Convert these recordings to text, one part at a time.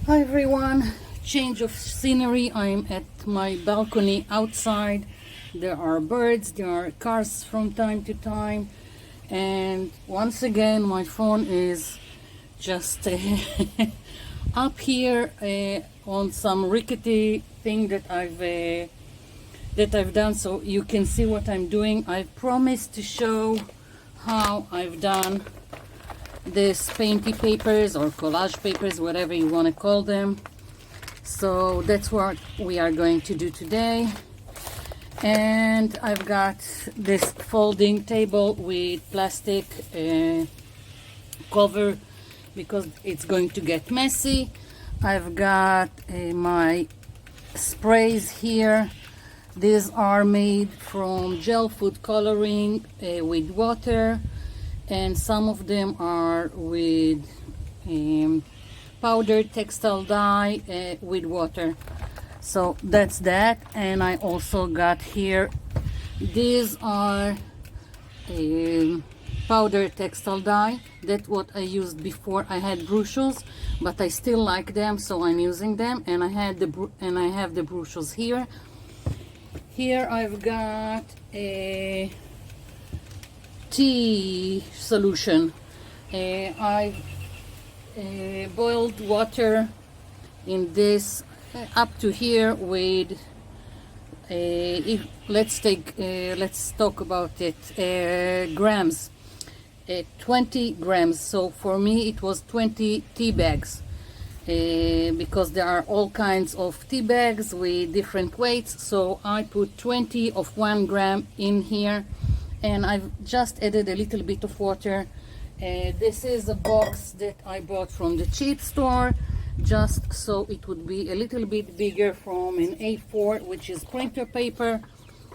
Hi everyone, change of scenery. I'm at my balcony outside. There are birds, there are cars from time to time, and once again my phone is just up here on some rickety thing that I've done, so you can see what I'm doing. I promised to show how I've done this painty papers or collage papers, whatever you want to call them. So that's what we are going to do today. And I've got this folding table with plastic cover because it's going to get messy. I've got my sprays here. These are made from gel food coloring with water, and some of them are with powdered textile dye with water. So that's that. And I also got here, these are powdered textile dye. That's what I used before. I had brochures, but I still like them, so I'm using them. And I have the brochures here. Here I've got a tea solution. I boiled water in this up to here with let's talk about it, grams, 20 grams. So for me it was 20 tea bags, because there are all kinds of tea bags with different weights. So I put 20 of 1 gram in here, and I've just added a little bit of water. This is a box that I bought from the cheap store, just so it would be a little bit bigger, from an A4, which is printer paper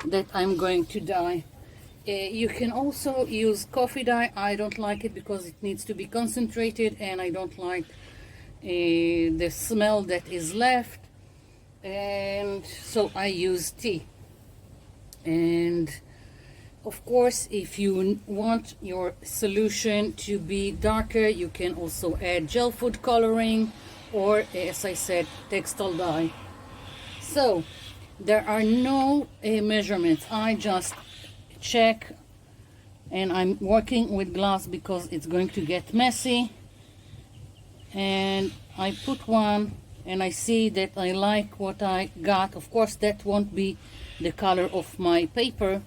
that I'm going to dye. You can also use coffee dye. I don't like it because it needs to be concentrated, and I don't like the smell that is left, and so I use tea. And of course, if you want your solution to be darker, you can also add gel food coloring, or as I said, textile dye. So there are no measurements. I just check, and I'm working with glass because it's going to get messy. And I put one, and I see that I like what I got. Of course, that won't be the color of my paper.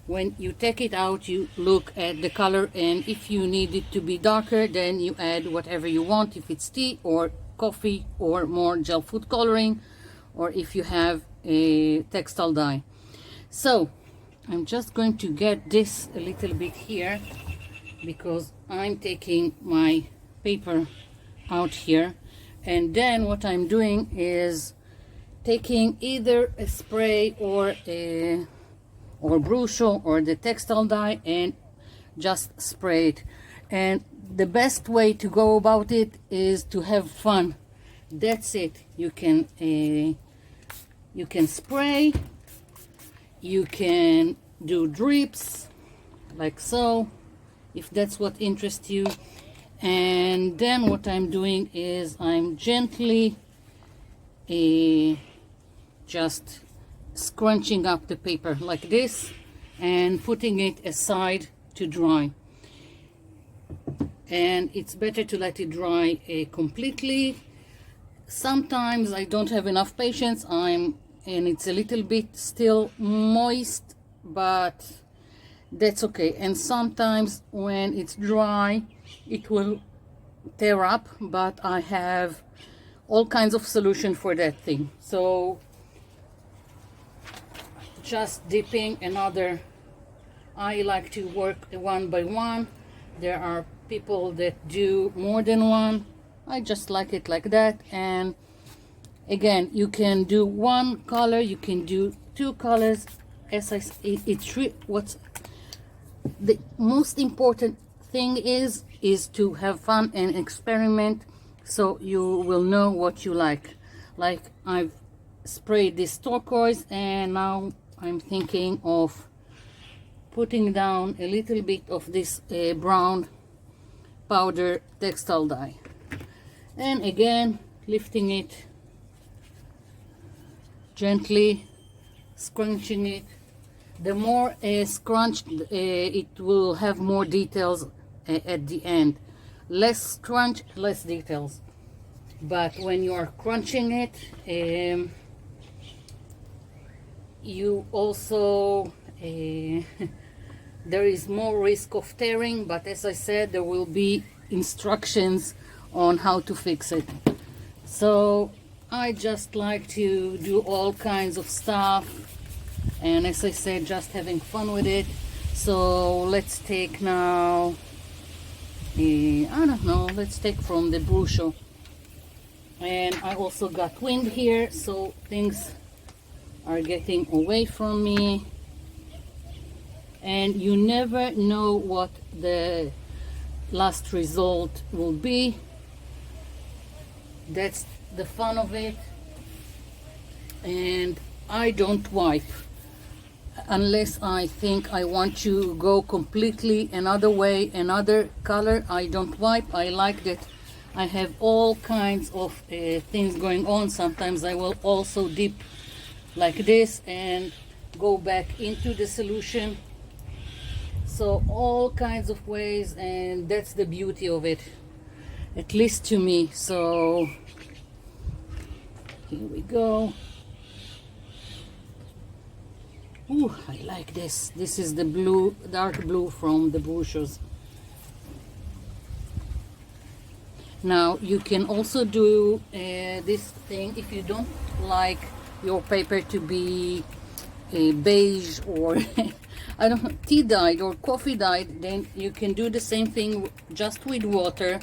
When you take it out, you look at the color, and if you need it to be darker, then you add whatever you want, if it's tea or coffee or more gel food coloring, or if you have a textile dye. So I'm just going to get this a little bit here, because I'm taking my paper out here, and then what I'm doing is taking either a spray or brochure or the textile dye, and just spray it. And the best way to go about it is to have fun. That's it. You can spray, you can do drips like so, if that's what interests you. And then what I'm doing is I'm gently just scrunching up the paper like this and putting it aside to dry. And it's better to let it dry completely. Sometimes I don't have enough patience, and it's a little bit still moist, but that's okay. And sometimes when it's dry it will tear up, but I have all kinds of solution for that thing. So just dipping another, I like to work one by one. There are people that do more than one. I just like it like that. And again, you can do one color, you can do 2 colors. As I say, what's the most important thing is to have fun and experiment, so you will know what you like. Like I've sprayed this turquoise, and now I'm thinking of putting down a little bit of this brown powder textile dye. And again, lifting it gently, scrunching it. The more scrunched, it will have more details at the end. Less crunch, less details. But when you are crunching it, you also there is more risk of tearing, but as I said, there will be instructions on how to fix it. So I just like to do all kinds of stuff, and as I said, just having fun with it. So let's take now, I don't know, let's take from the brochure. And I also got wind here, so things are getting away from me. And you never know what the last result will be. That's the fun of it. And I don't wipe unless I think I want to go completely another way, another color. I don't wipe. I like that I have all kinds of things going on. Sometimes I will also dip like this and go back into the solution. So all kinds of ways, and that's the beauty of it, at least to me. So here we go. Ooh, I like this. This is the blue, dark blue from the brochures. Now you can also do this thing if you don't like your paper to be beige or I don't know, tea dyed or coffee dyed, then you can do the same thing just with water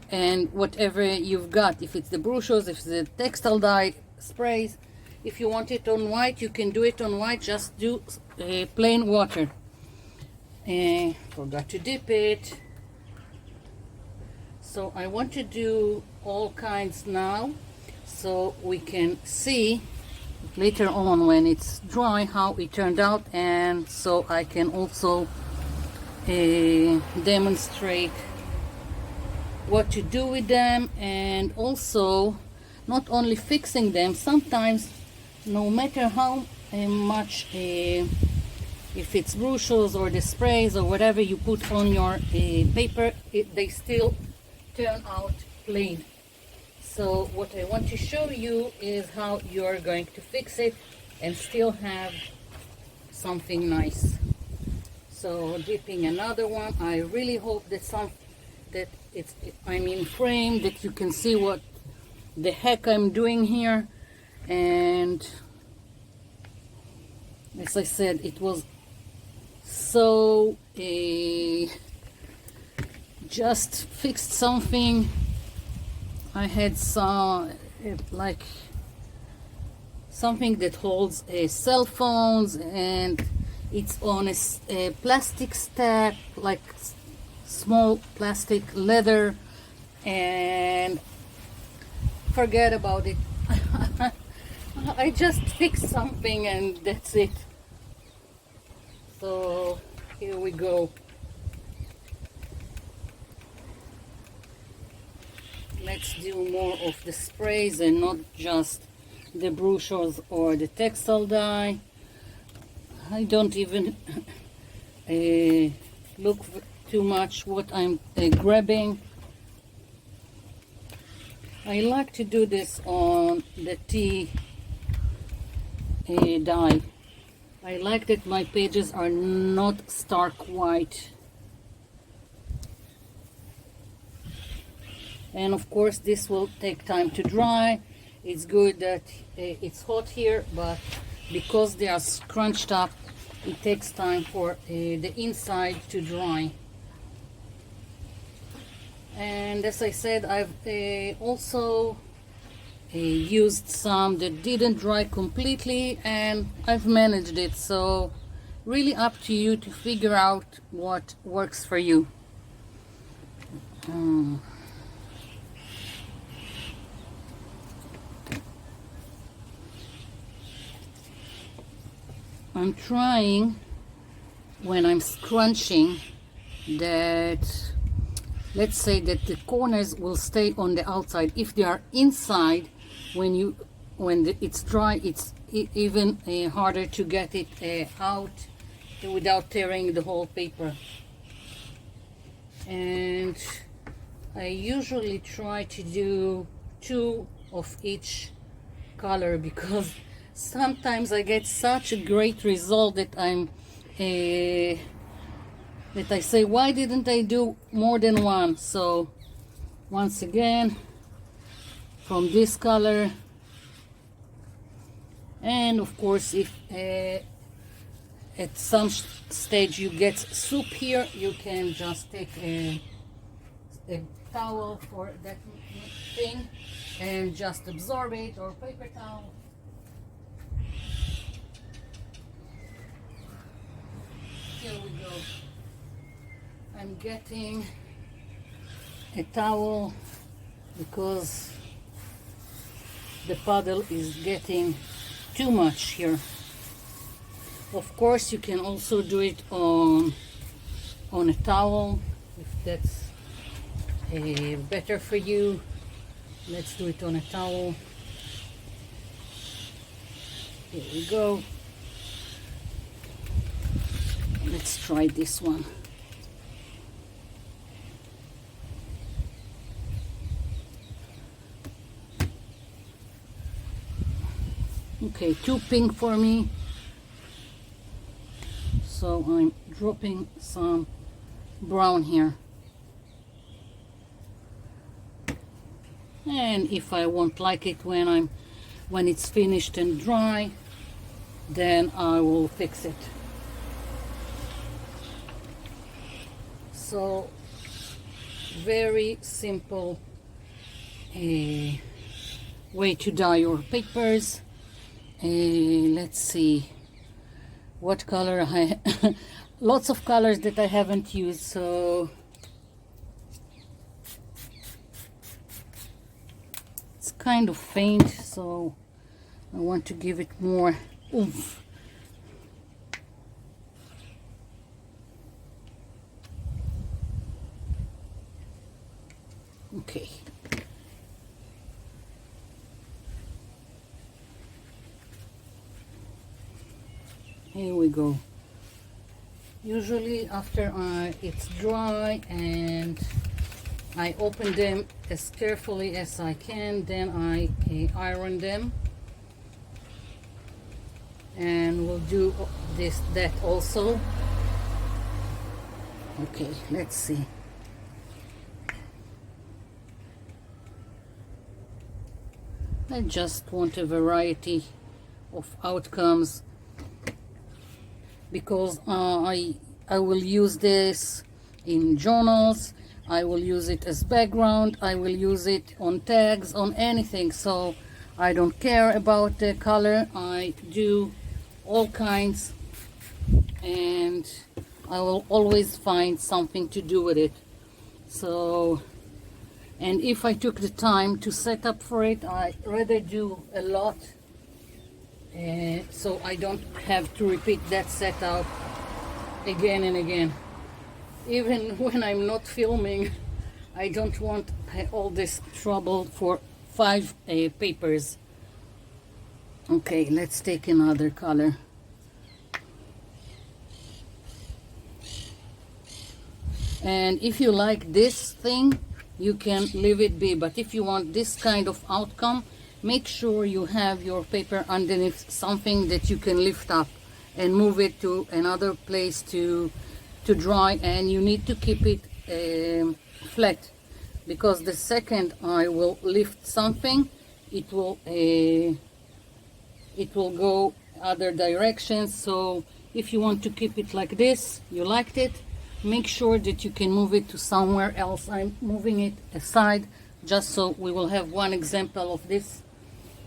and whatever you've got. If it's the brochures, if it's the textile dye sprays, if you want it on white, you can do it on white. Just do plain water. Forgot to dip it. So I want to do all kinds now, so we can see later on when it's dry how it turned out, and so I can also demonstrate what to do with them, and also not only fixing them. Sometimes no matter how much if it's brochures or the sprays or whatever you put on your paper, they still turn out plain. So what I want to show you is how you're going to fix it and still have something nice. So dipping another one. I really hope that I'm in frame, that you can see what the heck I'm doing here. And as I said, it was so just fixed something. I had some like something that holds cell phones, and it's on a plastic step, like small plastic leather, and forget about it. I just fixed something and that's it. So here we go. Let's do more of the sprays and not just the brochures or the textile dye. I don't even look too much what I'm grabbing. I like to do this on the tea dye. I like that my pages are not stark white. And of course this will take time to dry. It's good that it's hot here, but because they are scrunched up, it takes time for the inside to dry. And as I said, I've also used some that didn't dry completely, and I've managed it. So really up to you to figure out what works for you. I'm trying when I'm scrunching that let's say that the corners will stay on the outside. If they are inside, when it's dry, it's even harder to get it out without tearing the whole paper. And I usually try to do 2 of each color, because sometimes I get such a great result that I say, why didn't I do more than one? So once again, from this color, and of course if at some stage you get soup here, you can just take a towel for that thing and just absorb it, or paper towel. Here we go. I'm getting a towel because the puddle is getting too much here. Of course, you can also do it on a towel if that's better for you. Let's do it on a towel. Here we go. Let's try this one. Okay, too pink for me, so I'm dropping some brown here. And if I won't like it when it's finished and dry, then I will fix it. So very simple way to dye your papers. Let's see what color I lots of colors that I haven't used, so it's kind of faint, so I want to give it more oomph. Okay. Here we go. Usually after it's dry and I open them as carefully as I can, then I iron them, and we'll do that also. Okay, let's see. I just want a variety of outcomes, because I will use this in journals, I will use it as background, I will use it on tags, on anything, so I don't care about the color. I do all kinds, and I will always find something to do with it. So, and if I took the time to set up for it, I rather do a lot, so I don't have to repeat that setup again and again. Even when I'm not filming, I don't want all this trouble for 5 papers. Okay, let's take another color. And if you like this thing, you can leave it be, but if you want this kind of outcome, make sure you have your paper underneath something that you can lift up and move it to another place to dry, and you need to keep it flat, because the second I will lift something, it will go other directions. So if you want to keep it like this, you liked it, make sure that you can move it to somewhere else. I'm moving it aside just so we will have one example of this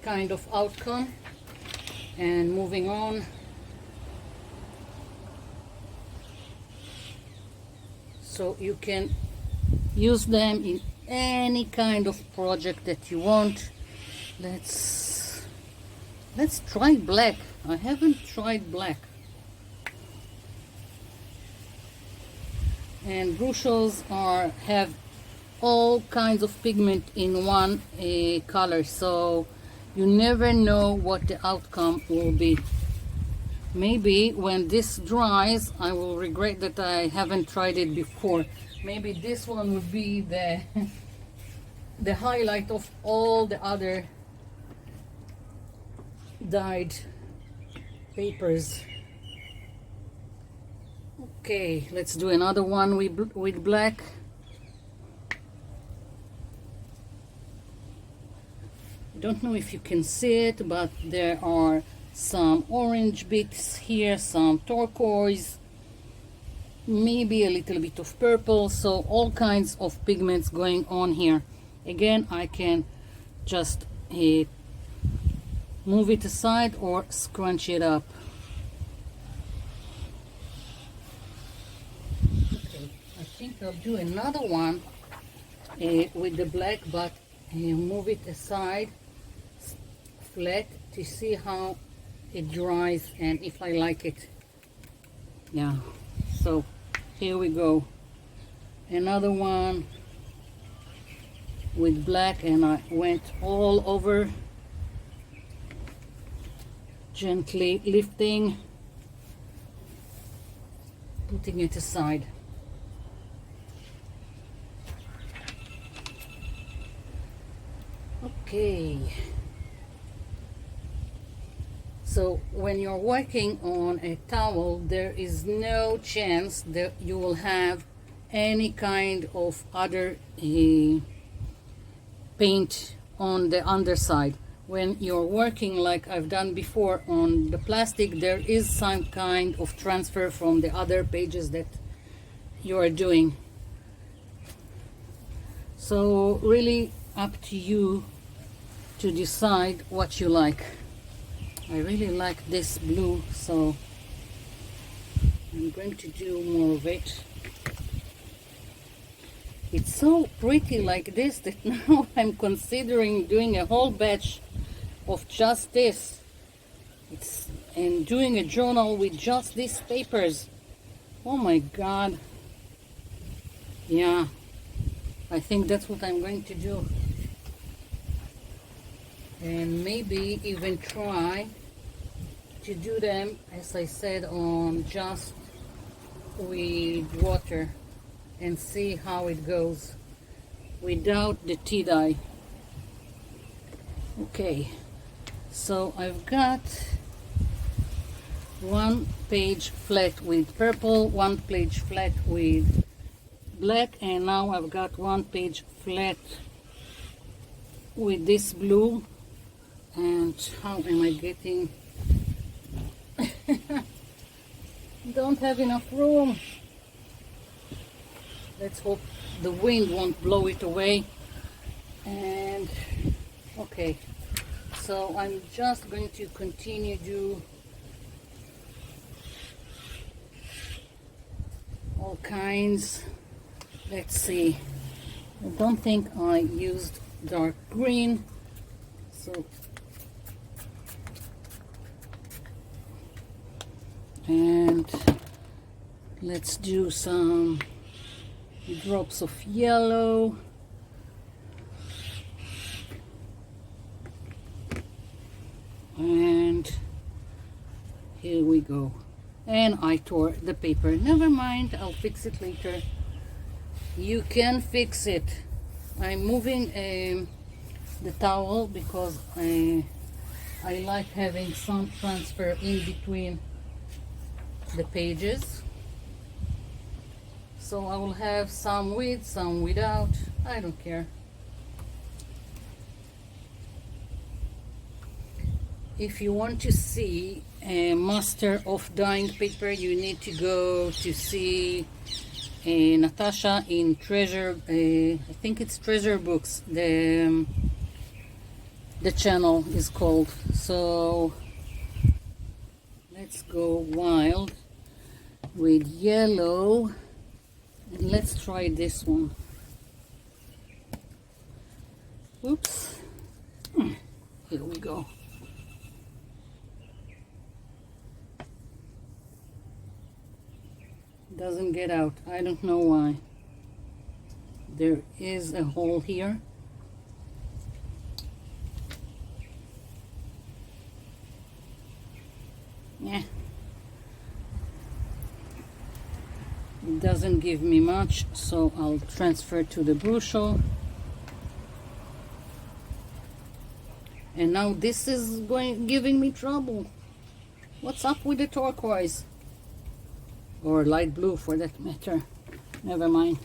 kind of outcome. And moving on. So you can use them in any kind of project that you want. Let's try black. I haven't tried black. And brushos have all kinds of pigment in one color, so you never know what the outcome will be. Maybe when this dries, I will regret that I haven't tried it before. Maybe this one would be the the highlight of all the other dyed papers. Okay, let's do another one with black. I don't know if you can see it, but there are some orange bits here, some turquoise, maybe a little bit of purple, so all kinds of pigments going on here. Again, I can just move it aside or scrunch it up. Okay, I think I'll do another one with the black, but move it aside flat to see how it dries and if I like it. Yeah, so here we go. Another one with black, and I went all over, gently lifting, putting it aside. Okay, so when you're working on a towel, there is no chance that you will have any kind of other paint on the underside. When you're working like I've done before on the plastic, there is some kind of transfer from the other pages that you are doing. So really up to you to decide what you like. I really like this blue, so I'm going to do more of it. It's so pretty like this that now I'm considering doing a whole batch of just this. And doing a journal with just these papers. Oh my God. Yeah, I think that's what I'm going to do. And maybe even try to do them, as I said, on just with water and see how it goes without the tea dye. Okay, so I've got one page flat with purple, one page flat with black, and now I've got one page flat with this blue. And how am I getting don't have enough room. Let's hope the wind won't blow it away. And okay, so I'm just going to continue do all kinds. Let's see, I don't think I used dark green, so and let's do some drops of yellow. And here we go. And I tore the paper. Never mind, I'll fix it later. You can fix it. I'm moving the towel because I like having some transfer in between the pages. So I will have some with, some without. I don't care. If you want to see a master of dyeing paper, you need to go to see Natasha in Treasure, I think it's Treasure Books, the channel is called. So let's go wild with yellow, and let's try this one. Oops, here we go. Doesn't get out. I don't know why. there is a hole here. Yeah, it doesn't give me much, so I'll transfer to the brushel. And now this is giving me trouble. What's up with the turquoise? Or light blue for that matter. Never mind.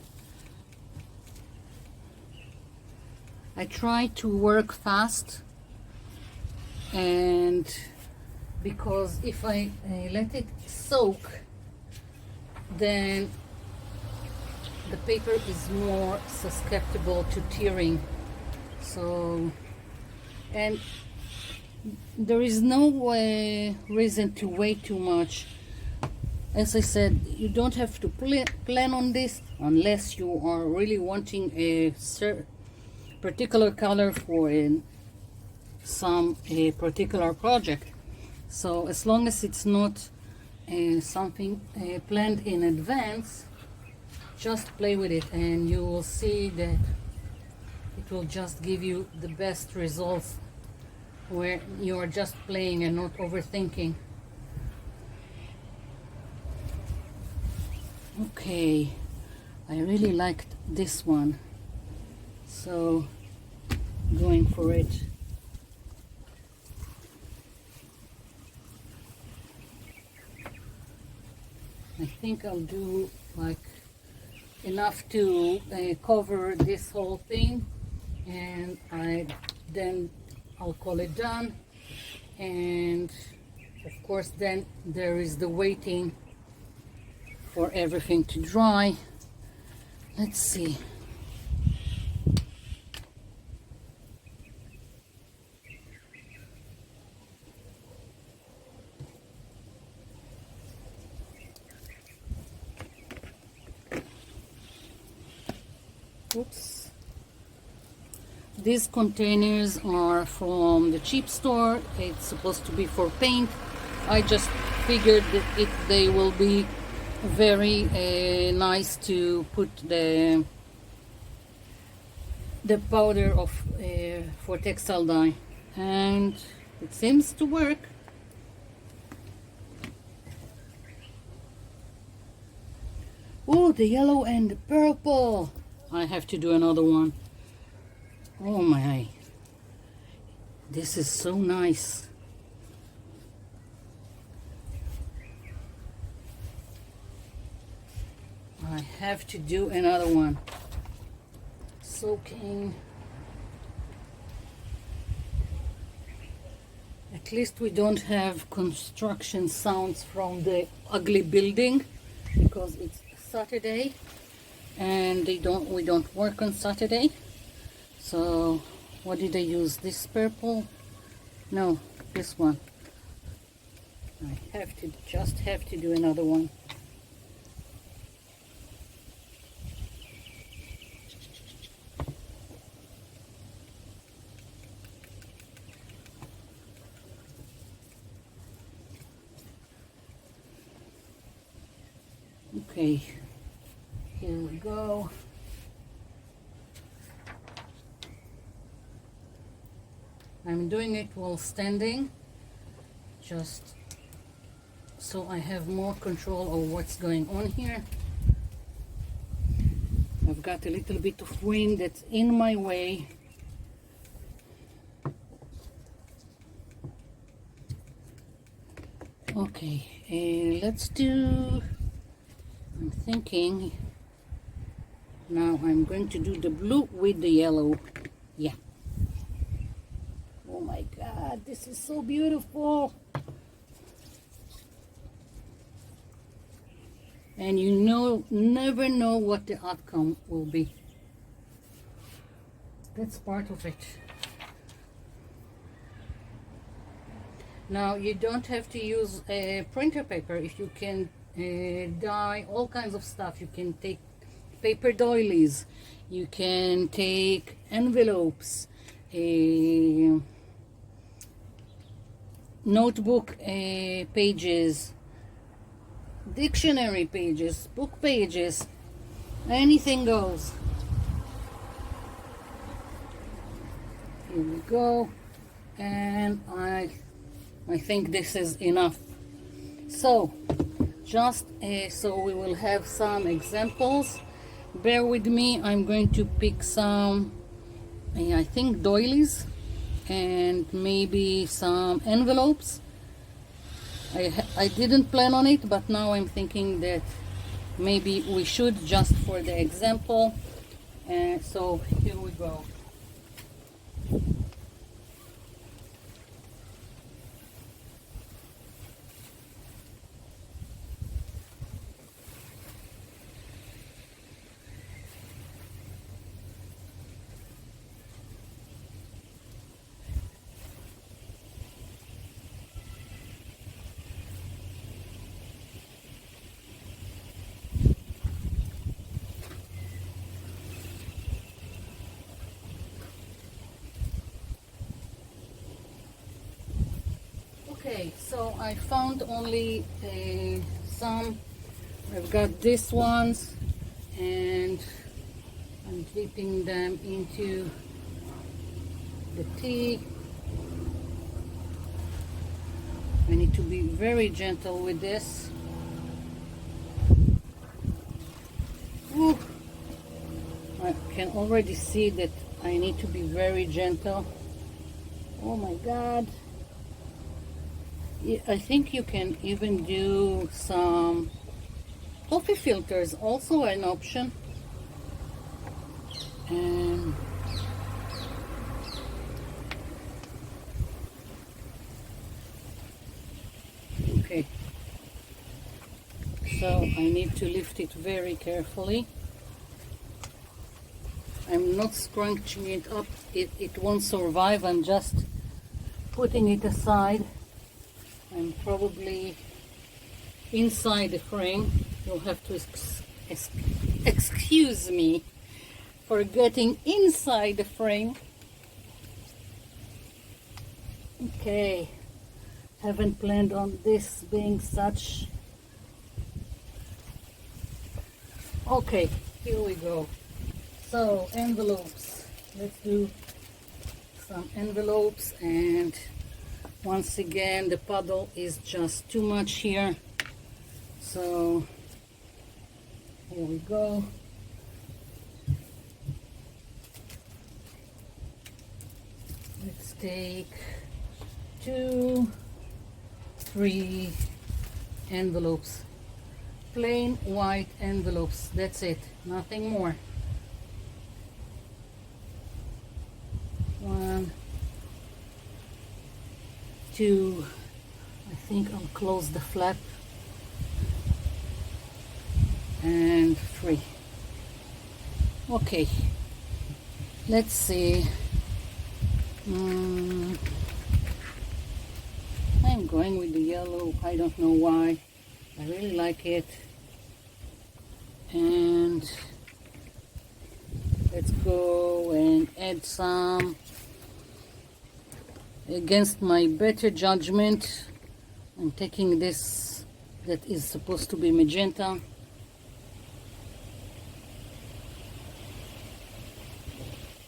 I try to work fast, and because if I let it soak, then the paper is more susceptible to tearing. So, and there is no reason to wait too much. As I said, you don't have to plan on this unless you are really wanting a particular color for some particular project. So as long as it's not something planned in advance, just play with it and you will see that it will just give you the best results where you are just playing and not overthinking. Okay, I really liked this one, so going for it. I think I'll do like enough to cover this whole thing, and then I'll call it done. And of course then there is the waiting for everything to dry. Let's see. Oops. These containers are from the cheap store. It's supposed to be for paint. I just figured that they will be very nice to put the powder of for textile dye, and it seems to work. Oh, the yellow and the purple. I have to do another one. Oh my, this is so nice. I have to do another one. Soaking. At least we don't have construction sounds from the ugly building, because it's Saturday and we don't work on Saturday. So what did I use? This purple? No, this one. I just have to do another one. Okay, here we go. I'm doing it while standing, just so I have more control of what's going on here. I've got a little bit of wind that's in my way. Okay, let's do, I'm thinking, now I'm going to do the blue with the yellow. Yeah. Oh my God, this is so beautiful. And you never know what the outcome will be. That's part of it. Now, you don't have to use a printer paper. If you can dye all kinds of stuff, you can take paper doilies, you can take envelopes, notebook pages, dictionary pages, book pages, anything goes. Here we go. And I think this is enough. So just so we will have some examples. Bear with me. I'm going to pick some, I think, doilies and maybe some envelopes. I didn't plan on it, but now I'm thinking that maybe we should, just for the example. So here we go. Okay, so I found only some. I've got these ones, and I'm dipping them into the tea. I need to be very gentle with this. Ooh, I can already see that I need to be very gentle. Oh my God. I think you can even do some coffee filters, also an option. And okay, so I need to lift it very carefully. I'm not scrunching it up, it won't survive. I'm just putting it aside. I'm probably inside the frame. You'll have to excuse me for getting inside the frame. Okay, haven't planned on this being such. Okay, here we go. So envelopes, let's do some envelopes. And once again, the puddle is just too much here, so here we go. Let's take 2, 3 envelopes, plain white envelopes. That's it, nothing more. 1, 2, I think I'll close the flap, and 3. Okay, let's see. I'm going with the yellow. I don't know why. I really like it. And let's go and add some. Against my better judgment, I'm taking this that is supposed to be magenta.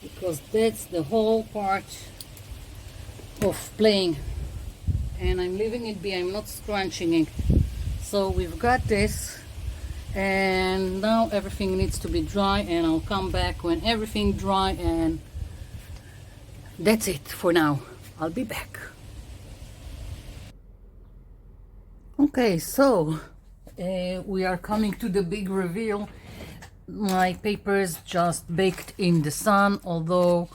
Because that's the whole part of playing. And I'm leaving it be, I'm not scrunching it. So we've got this, and now everything needs to be dry, and I'll come back when everything dry, and that's it for now. I'll be back. Okay, so we are coming to the big reveal. My papers just baked in the sun, although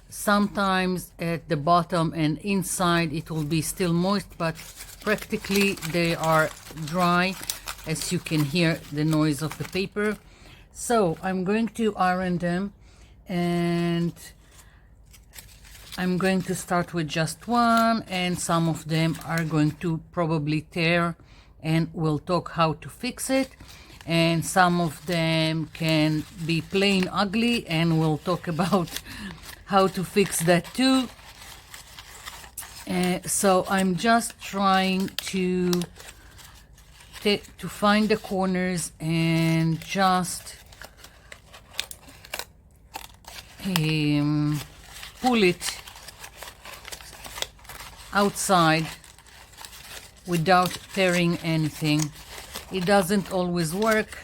sometimes at the bottom and inside it will be still moist, but practically they are dry, as you can hear the noise of the paper. So I'm going to iron them, and I'm going to start with just one, and some of them are going to probably tear, and we'll talk how to fix it. And some of them can be plain ugly, and we'll talk about how to fix that too. So I'm just trying to find the corners and just pull it outside without tearing anything. It doesn't always work,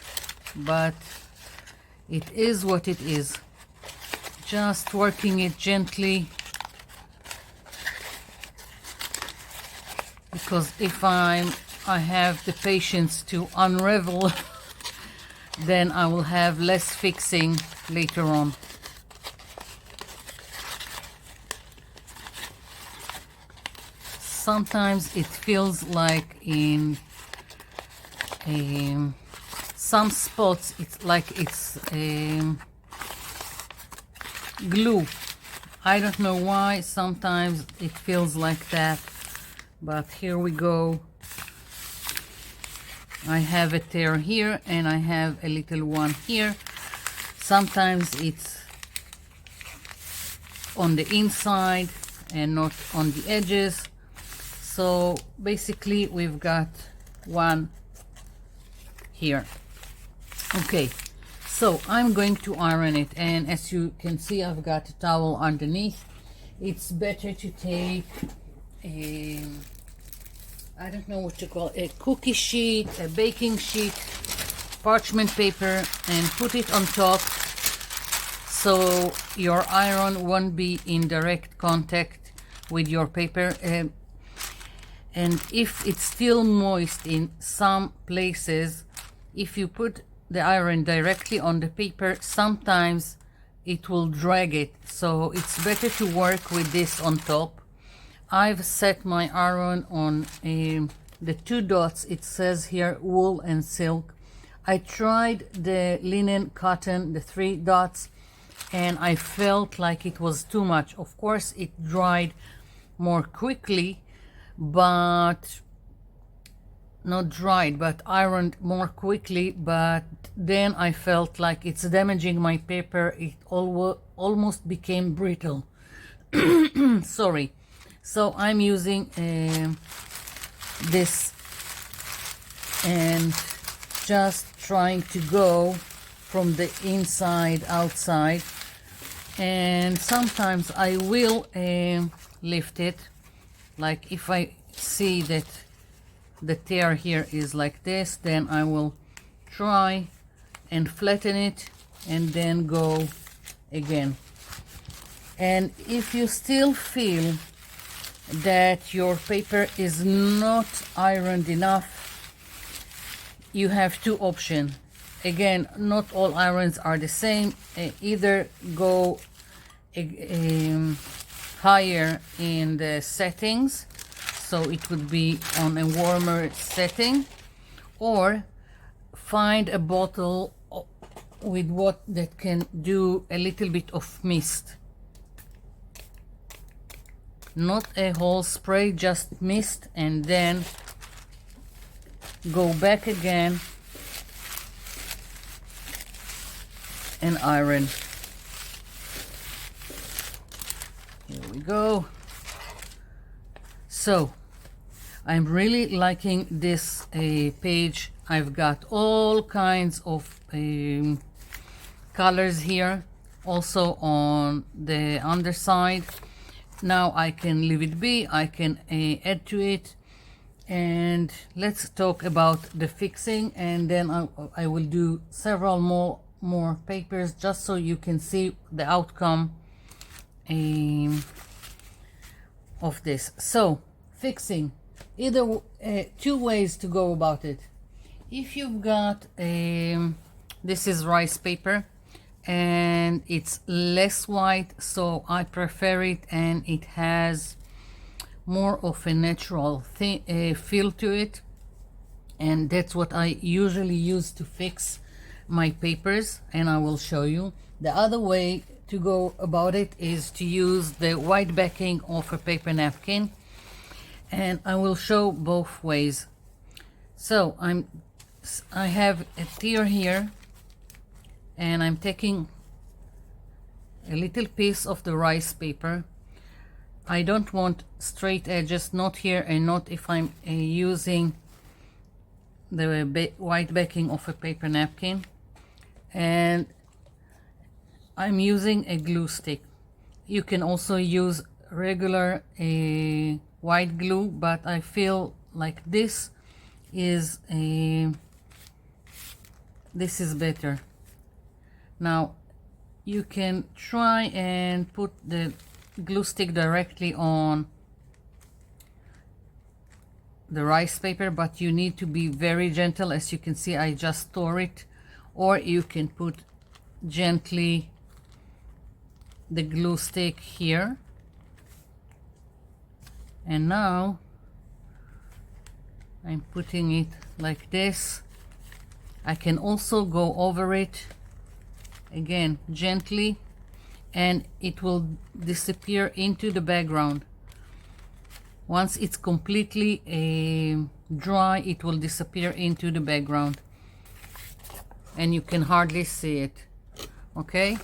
but it is what it is. Just working it gently, because if I have the patience to unravel, then I will have less fixing later on. Sometimes it feels like in some spots it's like it's glue. I don't know why, sometimes it feels like that, but here we go. I have a tear here and I have a little one here. Sometimes it's on the inside and not on the edges. So basically we've got one here. Okay, so I'm going to iron it, and as you can see I've got a towel underneath. It's better to take a, I don't know what to call it, a cookie sheet, a baking sheet, parchment paper, and put it on top so your iron won't be in direct contact with your paper. And if it's still moist in some places, if you put the iron directly on the paper, sometimes it will drag it. So it's better to work with this on top. I've set my iron on the 2 dots. It says here wool and silk. I tried the linen cotton, the 3 dots, and I felt like it was too much. Of course, it dried more quickly, but not dried, but ironed more quickly, but then I felt like it's damaging my paper. It almost became brittle. Sorry. So I'm using this and just trying to go from the inside outside, and sometimes I will lift it. Like if I see that the tear here is like this, then I will try and flatten it and then go again. And if you still feel that your paper is not ironed enough, you have 2 options. Again, not all irons are the same. Either go higher in the settings, so it would be on a warmer setting, or find a bottle with what that can do a little bit of mist. Not a whole spray, just mist, and then go back again and iron. Here we go. So I'm really liking this page. I've got all kinds of colors here, also on the underside. Now I can leave it be, I can add to it, and let's talk about the fixing, and then I will do several more papers just so you can see the outcome of this. So fixing, either 2 ways to go about it. If you've got this is rice paper and it's less white, so I prefer it, and it has more of a natural feel to it, and that's what I usually use to fix my papers, and I will show you. The other way to go about it is to use the white backing of a paper napkin, and I will show both ways. So I have a tear here, and I'm taking a little piece of the rice paper. I don't want straight edges, not here and not if I'm using the white backing of a paper napkin. And I'm using a glue stick. You can also use regular white glue, but I feel like this is better. Now you can try and put the glue stick directly on the rice paper, but you need to be very gentle. As you can see, I just tore it. Or you can put gently the glue stick here. And now I'm putting it like this. I can also go over it again gently, and it will disappear into the background. Once it's completely dry, it will disappear into the background and you can hardly see it. Okay,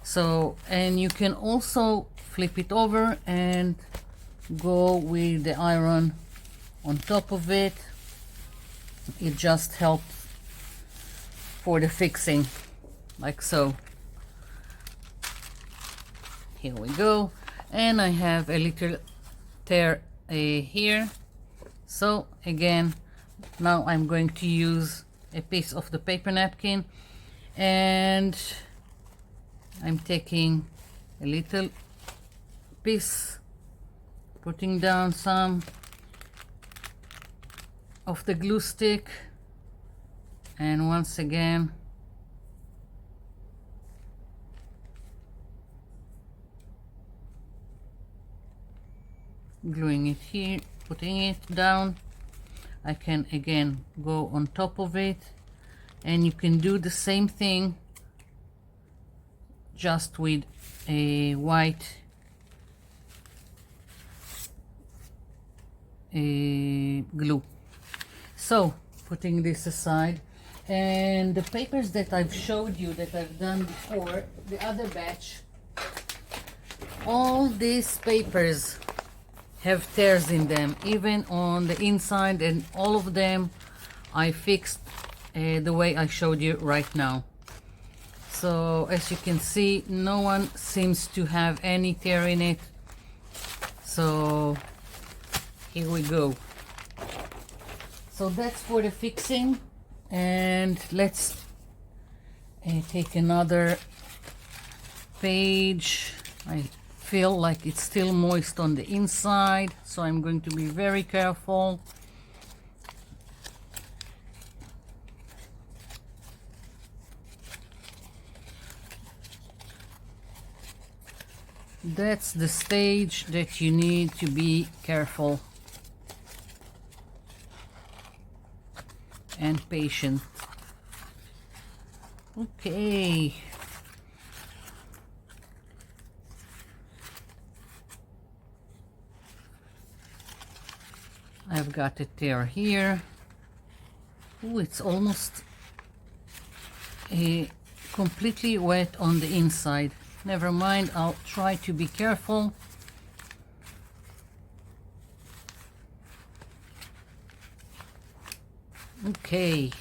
so, and you can also flip it over and go with the iron on top of it. It just helps for the fixing, like so. Here we go. And I have a little tear here. So again, now I'm going to use a piece of the paper napkin, and I'm taking a little piece, putting down some of the glue stick, and once again gluing it here, putting it down. I can again go on top of it, and you can do the same thing just with a white glue. So putting this aside, and the papers that I've showed you that I've done before, the other batch, all these papers have tears in them, even on the inside, and all of them I fixed the way I showed you right now. So as you can see, no one seems to have any tear in it. So here we go. So that's for the fixing, and let's take another page. I feel like it's still moist on the inside, so I'm going to be very careful. That's the stage that you need to be careful and patient. Okay. I've got a tear here. Oh, it's almost completely wet on the inside. Never mind, I'll try to be careful. Okay.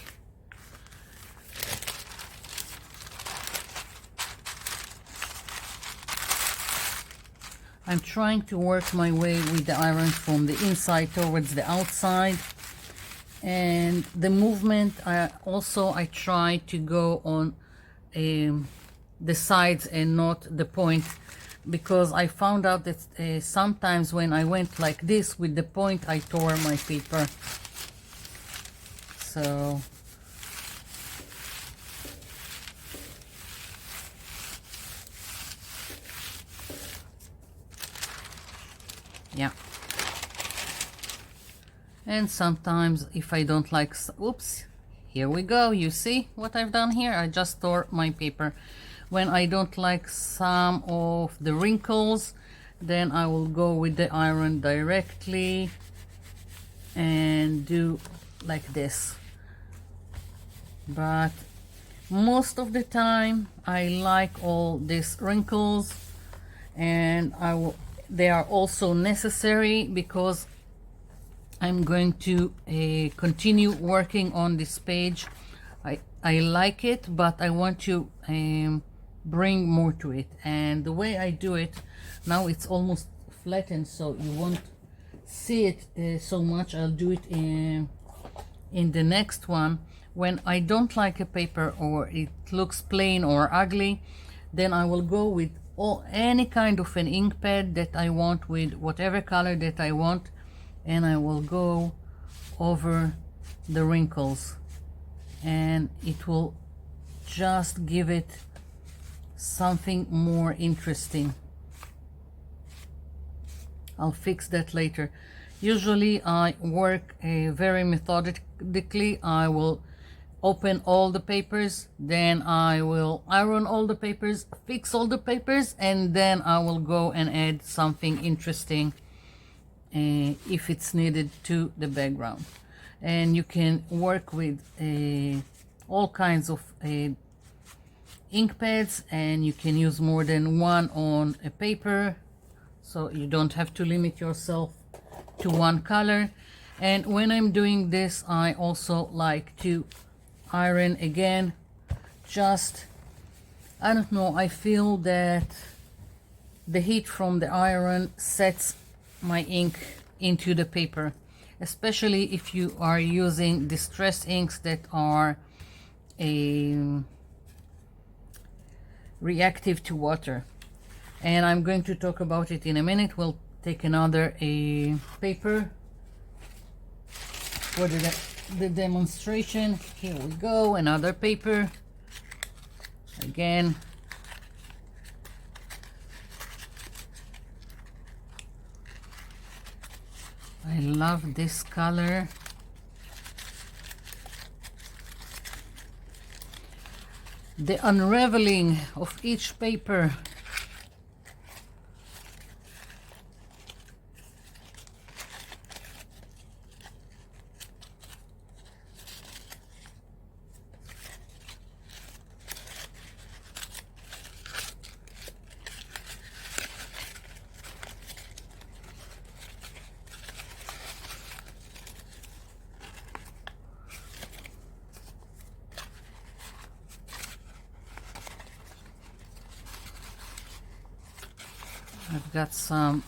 I'm trying to work my way with the iron from the inside towards the outside, and the movement I try to go on the sides and not the point, because I found out that sometimes when I went like this with the point, I tore my paper. So yeah, and sometimes if I don't like, oops, here we go, you see what I've done here? I just tore my paper. When I don't like some of the wrinkles, then I will go with the iron directly and do like this. But most of the time I like all these wrinkles, and they are also necessary because I'm going to continue working on this page. I like it, but I want to bring more to it, and the way I do it now, it's almost flattened, so you won't see it so much. I'll do it in the next one. When I don't like a paper or it looks plain or ugly, then I will go with any kind of an ink pad that I want, with whatever color that I want, and I will go over the wrinkles, and it will just give it something more interesting. I'll fix that later. Usually I work very methodically. I will open all the papers, then I will iron all the papers, fix all the papers, and then I will go and add something interesting if it's needed to the background. And you can work with all kinds of ink pads, and you can use more than one on a paper, so you don't have to limit yourself to one color. And when I'm doing this, I also like to iron again. Just, I don't know, I feel that the heat from the iron sets my ink into the paper, especially if you are using distress inks that are reactive to water. And I'm going to talk about it in a minute. We'll take another paper for the demonstration. Here we go, another paper again. I love this color. The unraveling of each paper I've got some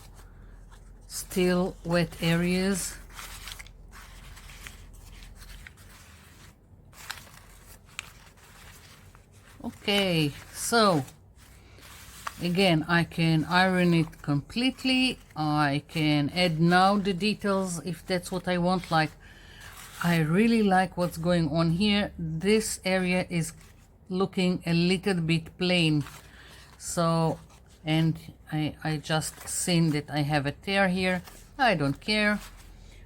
still wet areas. Okay, so again, I can iron it completely. I can add now the details if that's what I want. Like, I really like what's going on here. This area is looking a little bit plain, so, and I just seen that I have a tear here. I don't care.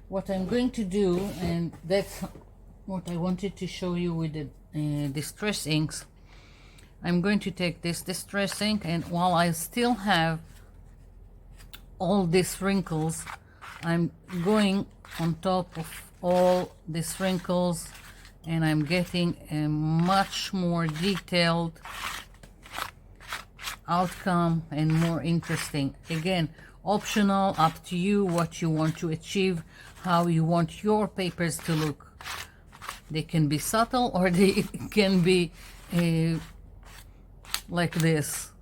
What I'm going to do, and that's what I wanted to show you with the distress inks, I'm going to take this distress ink, and while I still have all these wrinkles, I'm going on top of all these wrinkles, and I'm getting a much more detailed outcome and more interesting. Again, optional, up to you what you want to achieve, how you want your papers to look. They can be subtle, or they can be like this.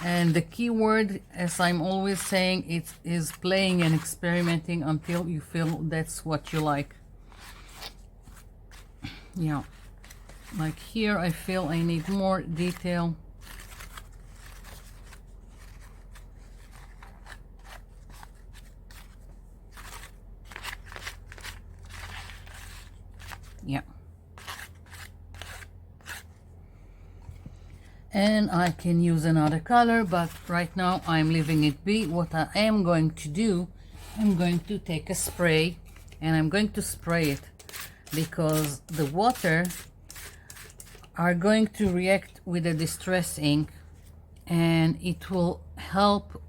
And the key word, as I'm always saying, it is playing and experimenting until you feel that's what you like. Yeah, like here I feel I need more detail. Yeah. And I can use another color, but right now I'm leaving it be. What I am going to do, I'm going to take a spray, and I'm going to spray it because the water are going to react with the distress ink, and it will help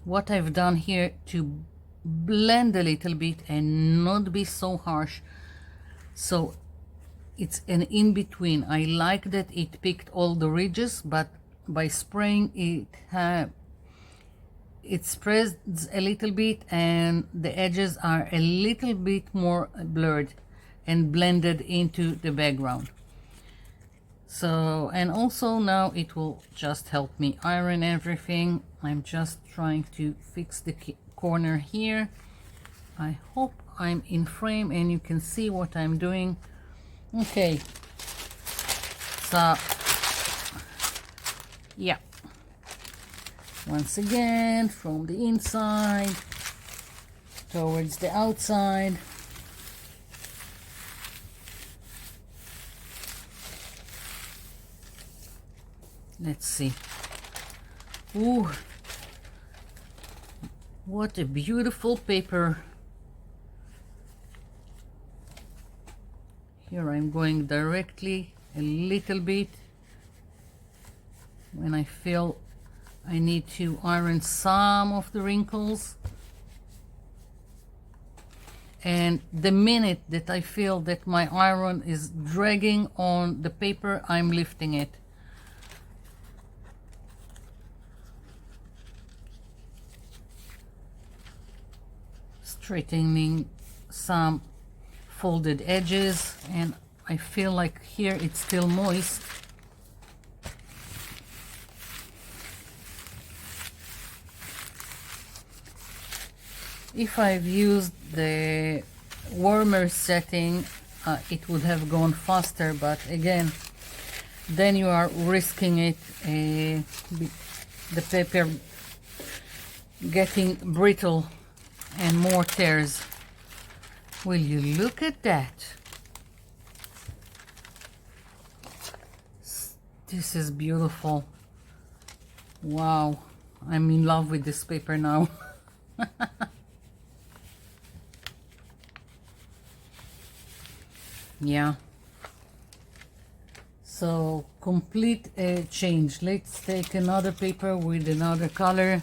what I've done here to blend a little bit and not be so harsh. So it's an in-between. I like that it picked all the ridges, but by spraying it spreads a little bit, and the edges are a little bit more blurred and blended into the background. So, and also now it will just help me iron everything. I'm just trying to fix the corner here. I hope I'm in frame and you can see what I'm doing. Okay, so yeah, once again from the inside towards the outside. Let's see. Ooh, what a beautiful paper. Here I'm going directly a little bit when I feel I need to iron some of the wrinkles. And the minute that I feel that my iron is dragging on the paper, I'm lifting it. Straightening some folded edges, and I feel like here it's still moist. If I've used the warmer setting, it would have gone faster, but again, then you are risking it, the paper getting brittle and more tears. Will you look at that? This is beautiful. Wow, I'm in love with this paper now. Yeah. So complete change. Let's take another paper with another color.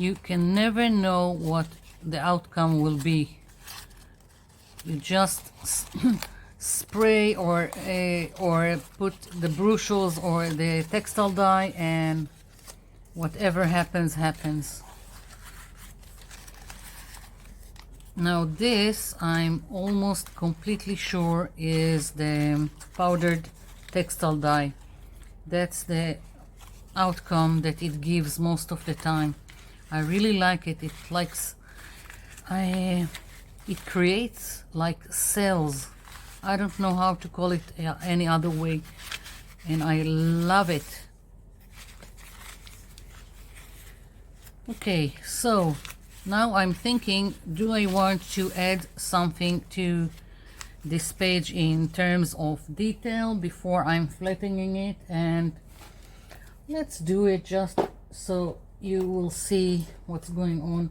You can never know what the outcome will be. You just spray or put the brushels or the textile dye, and whatever happens, happens. Now this, I'm almost completely sure, is the powdered textile dye. That's the outcome that it gives most of the time. I really like it. It creates like cells. I don't know how to call it any other way, and I love it. Okay, so now I'm thinking, do I want to add something to this page in terms of detail before I'm flattening it? And let's do it just so you will see what's going on.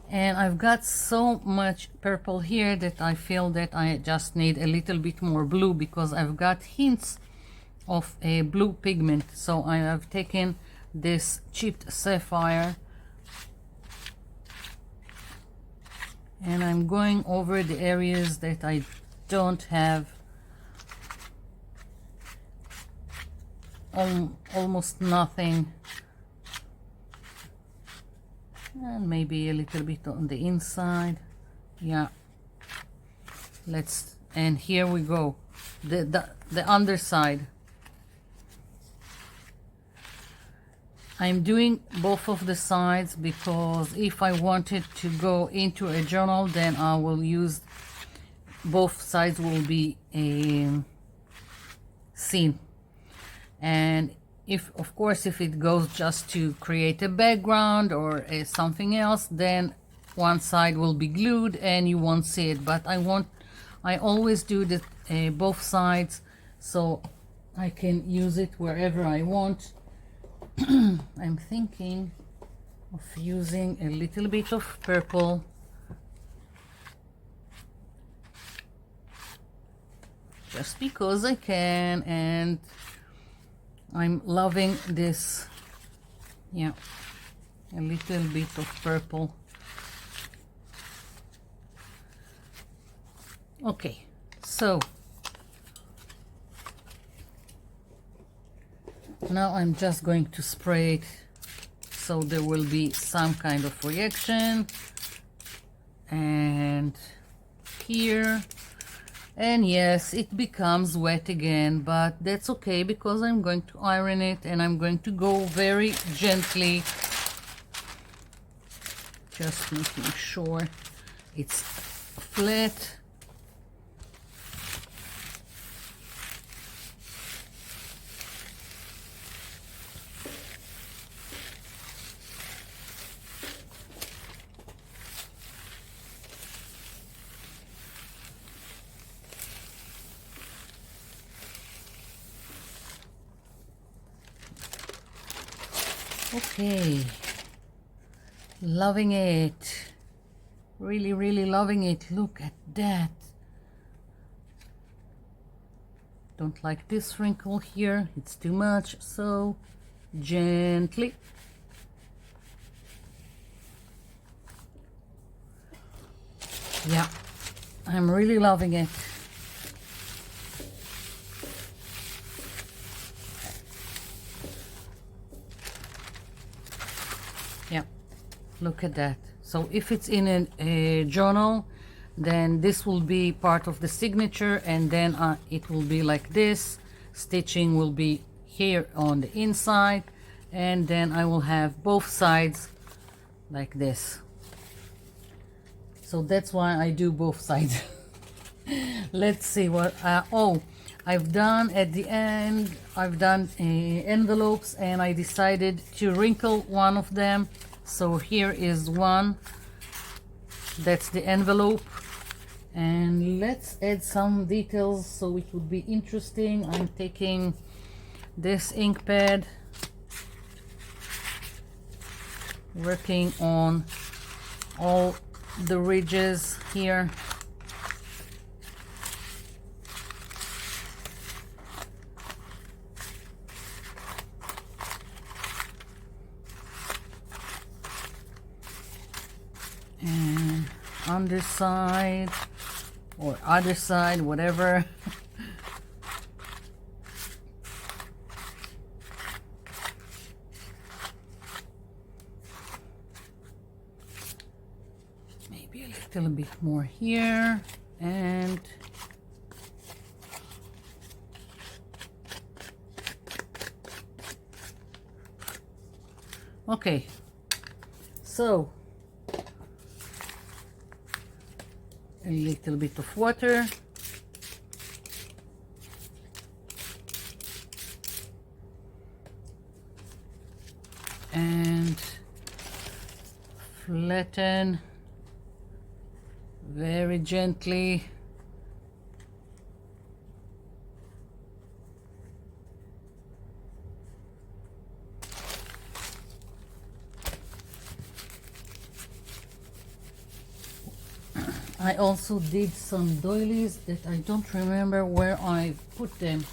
And I've got so much purple here that I feel that I just need a little bit more blue, because I've got hints of a blue pigment. So I have taken this chipped sapphire and I'm going over the areas that I don't have almost nothing, and maybe a little bit on the inside. Yeah, and here we go, the underside. I'm doing both of the sides because if I wanted to go into a journal, then I will use both sides will be seen. And if, of course, if it goes just to create a background or something else, then one side will be glued and you won't see it. But I always do the both sides so I can use it wherever I want. I'm thinking of using a little bit of purple, just because I can, and I'm loving this. Yeah, a little bit of purple. Okay, so now I'm just going to spray it so there will be some kind of reaction. and here. And yes, it becomes wet again, but that's okay because I'm going to iron it and I'm going to go very gently, just making sure it's flat. Okay, loving it, really, really loving it. Look at that. Don't like this wrinkle here, it's too much, so gently. Yeah, I'm really loving it. Yeah, look at that. So if it's in a journal, then this will be part of the signature, and then it will be like this. Stitching will be here on the inside, and then I will have both sides like this. So that's why I do both sides. Let's see what oh, I've done at the end, I've done envelopes, and I decided to wrinkle one of them. So here is one, that's the envelope, and let's add some details so it would be interesting. I'm taking this ink pad, working on all the ridges here. And on this side or other side, whatever. Maybe a little bit more here, and okay, so a little bit of water, and flatten very gently. I also did some doilies that I don't remember where I put them.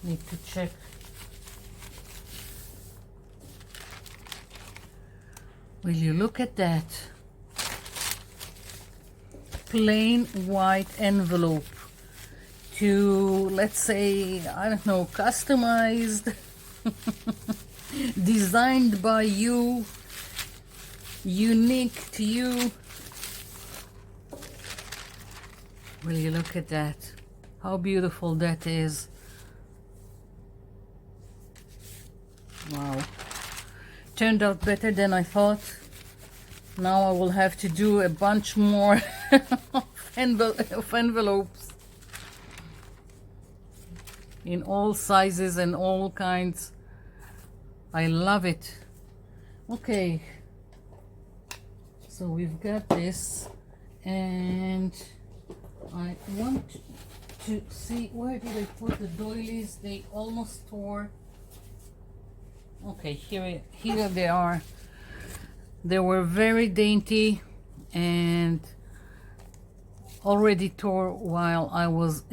Need to check. Will you look at that? Plain white envelope to, let's say, I don't know, customized, designed by you, unique to you. Will you look at that? How beautiful that is. Wow. Turned out better than I thought. Now I will have to do a bunch more of envelopes in all sizes and all kinds. I love it. Okay, so we've got this, and I want to see, where did I put the doilies? They almost tore. Okay, here they are. They were very dainty and already tore while I was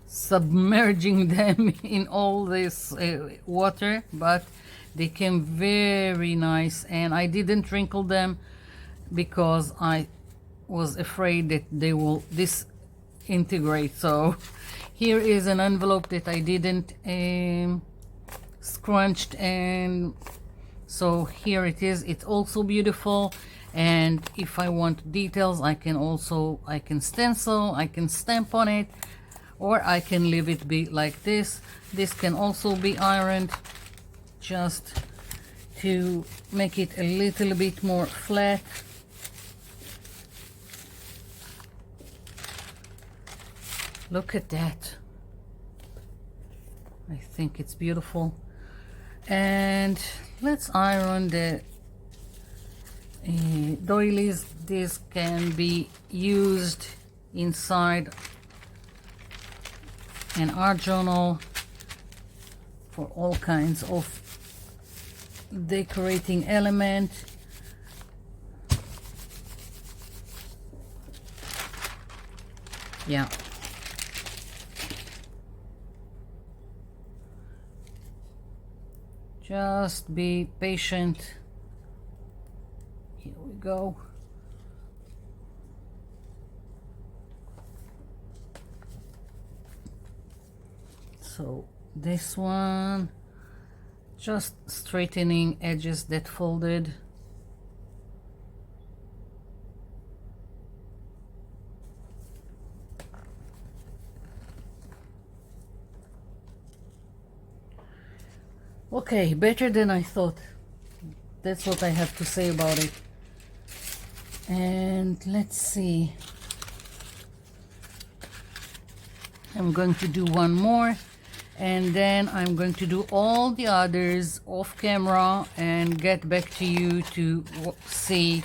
submerging them in all this water, but they came very nice, and I didn't wrinkle them because I was afraid that they will disintegrate. So here is an envelope that I didn't scrunched, and so here it is. It's also beautiful, And if I want details, I can stencil, I can stamp on it, or I can leave it be like this. This can also be ironed just to make it a little bit more flat. Look at that. I think it's beautiful. And let's iron the doilies. This can be used inside an art journal for all kinds of decorating element. Yeah. Just be patient. Here we go. So this one, just straightening edges that folded. Okay, better than I thought. That's what I have to say about it. And let's see. I'm going to do one more, and then I'm going to do all the others off camera and get back to you to see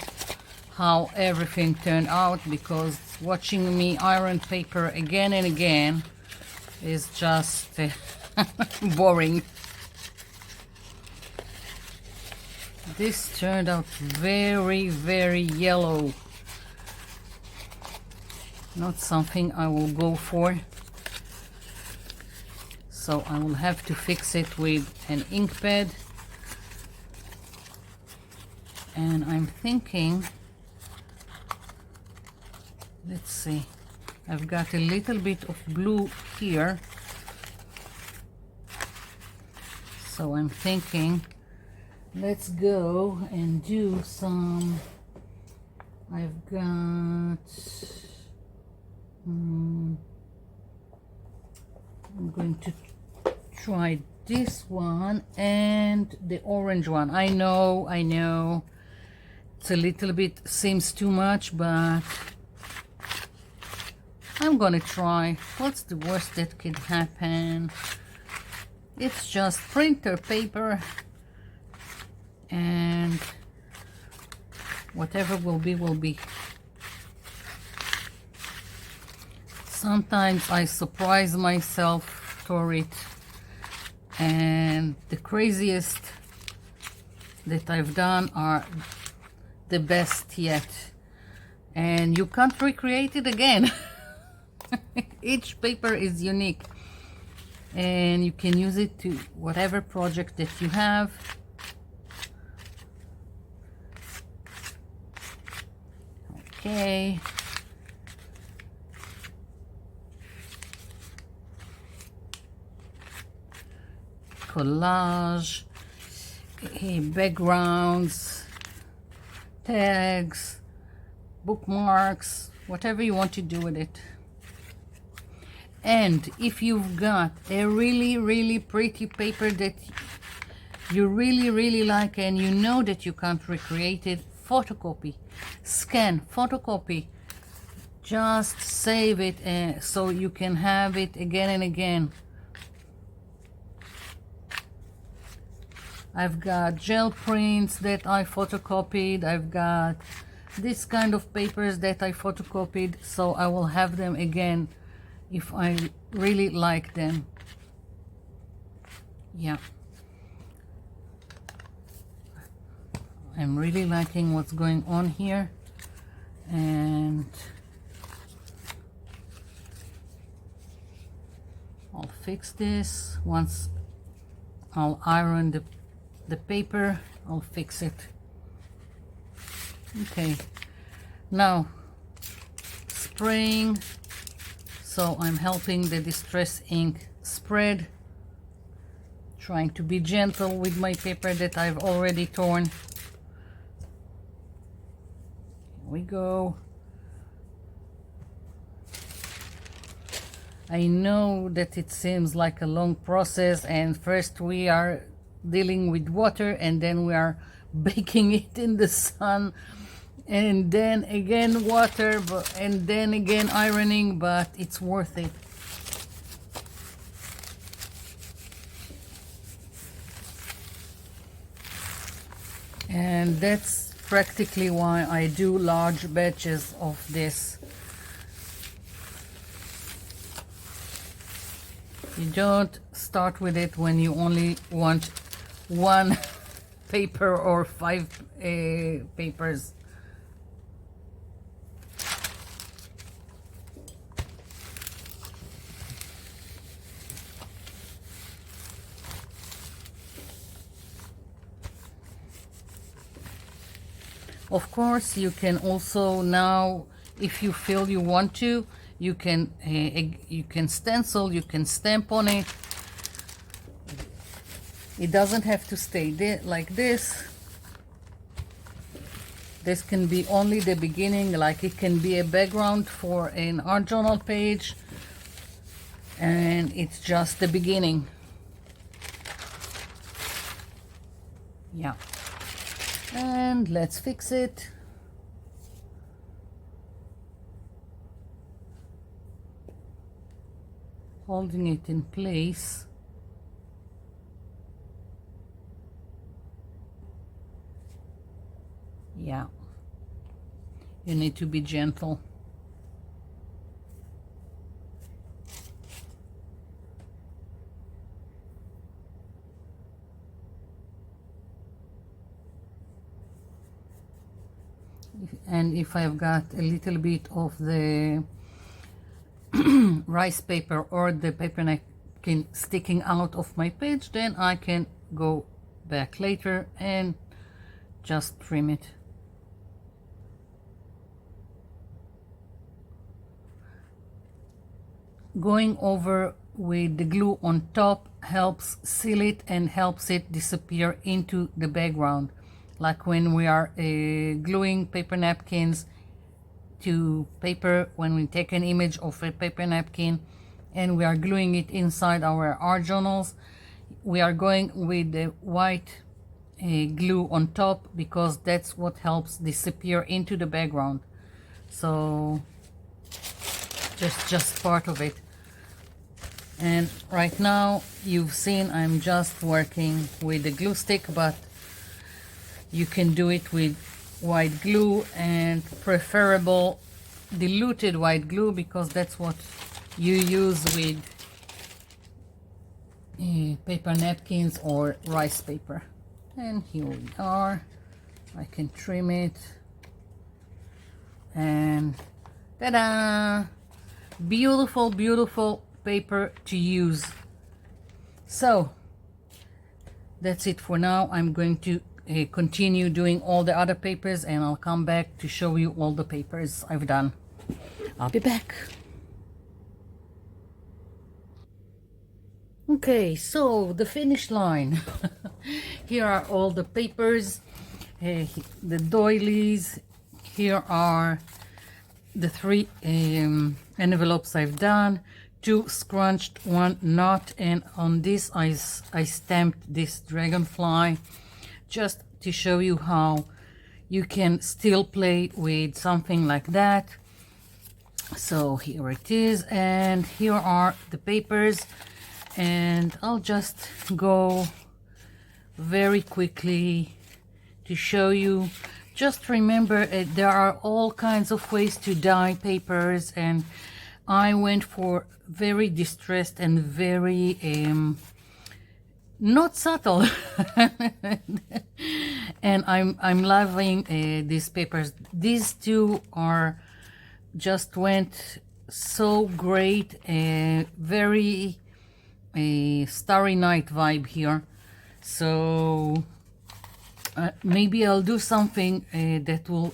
how everything turned out, because watching me iron paper again and again is just boring. This turned out very, very yellow. Not something I will go for. So I will have to fix it with an ink pad. And I'm thinking, let's see, I've got a little bit of blue here. So I'm thinking, let's go and do some, I've got, I'm going to try this one and the orange one. I know, it's a little bit, seems too much, but I'm gonna try. What's the worst that could happen? It's just printer paper, and whatever will be, will be. Sometimes I surprise myself for it, and the craziest that I've done are the best yet, and you can't recreate it again. Each paper is unique, and you can use it to whatever project that you have. Okay. Collage, backgrounds, tags, bookmarks, whatever you want to do with it. And if you've got a really, really pretty paper that you really, really like and you know that you can't recreate it, photocopy, scan, photocopy, just save it so you can have it again and again. I've got gel prints that I photocopied. I've got this kind of papers that I photocopied, so I will have them again if I really like them. Yeah. I'm really liking what's going on here, and I'll fix this once I'll iron the paper. I'll fix it. Okay, now spraying. So I'm helping the distress ink spread, trying to be gentle with my paper that I've already torn. we go. I know that it seems like a long process, and first we are dealing with water and then we are baking it in the sun, and then again water, and then again ironing, but it's worth it. And that's practically why I do large batches of this. You don't start with it when you only want one paper or 5 papers. Of course, you can also now, if you feel you want to, you can stencil, you can stamp on it. It doesn't have to stay there like this. This can be only the beginning, like it can be a background for an art journal page, and it's just the beginning. Yeah. And let's fix it. Holding it in place. Yeah. You need to be gentle. And if I've got a little bit of the rice paper or the paper napkin sticking out of my page, then I can go back later and just trim it. Going over with the glue on top helps seal it and helps it disappear into the background. Like when we are gluing paper napkins to paper, when we take an image of a paper napkin and we are gluing it inside our art journals, we are going with the white glue on top because that's what helps disappear into the background. So just part of it. And right now you've seen I'm just working with the glue stick, but you can do it with white glue, and preferable diluted white glue because that's what you use with paper napkins or rice paper. And here we are. I can trim it, and ta-da! Beautiful, beautiful paper to use. So that's it for now. I'm going to continue doing all the other papers, and I'll come back to show you all the papers I've done. I'll be back. Okay, so the finish line. Here are all the papers, the doilies. Here are the 3 envelopes I've done, 2 scrunched, 1 knot, and on this I stamped this dragonfly just to show you how you can still play with something like that. So here it is, and here are the papers, and I'll just go very quickly to show you. Just remember, there are all kinds of ways to dye papers, and I went for very distressed and very not subtle. And I'm loving these papers. These 2 are just went so great. Very Starry Night vibe here. So maybe I'll do something that will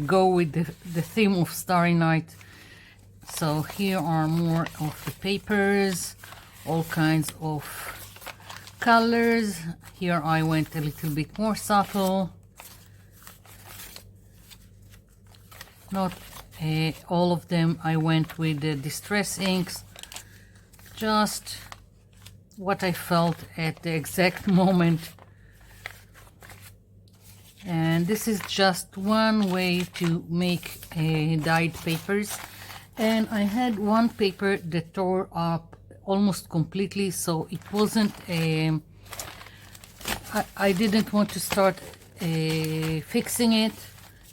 go with the theme of Starry Night. So here are more of the papers, all kinds of colors. Here I went a little bit more subtle. Not all of them. I went with the distress inks, just what I felt at the exact moment. And this is just one way to make dyed papers. And I had one paper that tore up almost completely, so it wasn't I didn't want to start fixing it.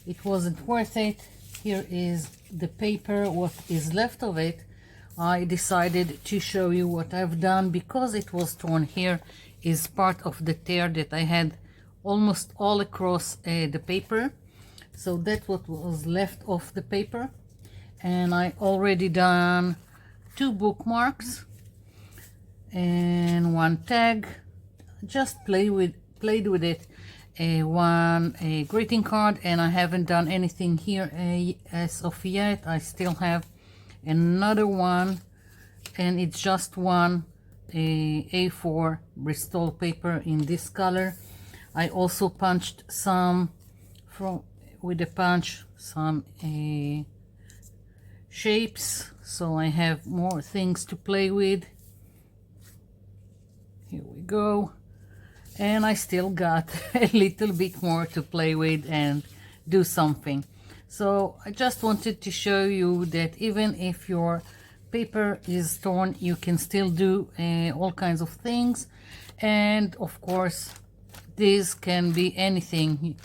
It wasn't worth it. Here is the paper, what is left of it. I decided to show you what I've done because it was torn. Here is part of the tear that I had almost all across the paper. So that's what was left of the paper. And I already done 2 bookmarks and 1 tag. Just played with it. One greeting card, and I haven't done anything here as of yet. I still have another one, and it's just one A4 Bristol paper in this color. I also punched some with a punch some shapes, so I have more things to play with. Here we go. And I still got a little bit more to play with and do something. So I just wanted to show you that even if your paper is torn, you can still do all kinds of things. And of course, this can be anything.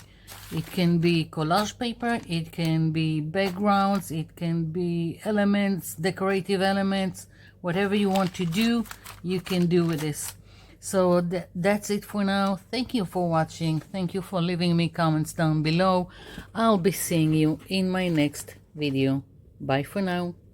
It can be collage paper, it can be backgrounds, it can be elements, decorative elements, whatever you want to do, you can do with this. So that's it for now. Thank you for watching. Thank you for leaving me comments down below. I'll be seeing you in my next video. Bye for now.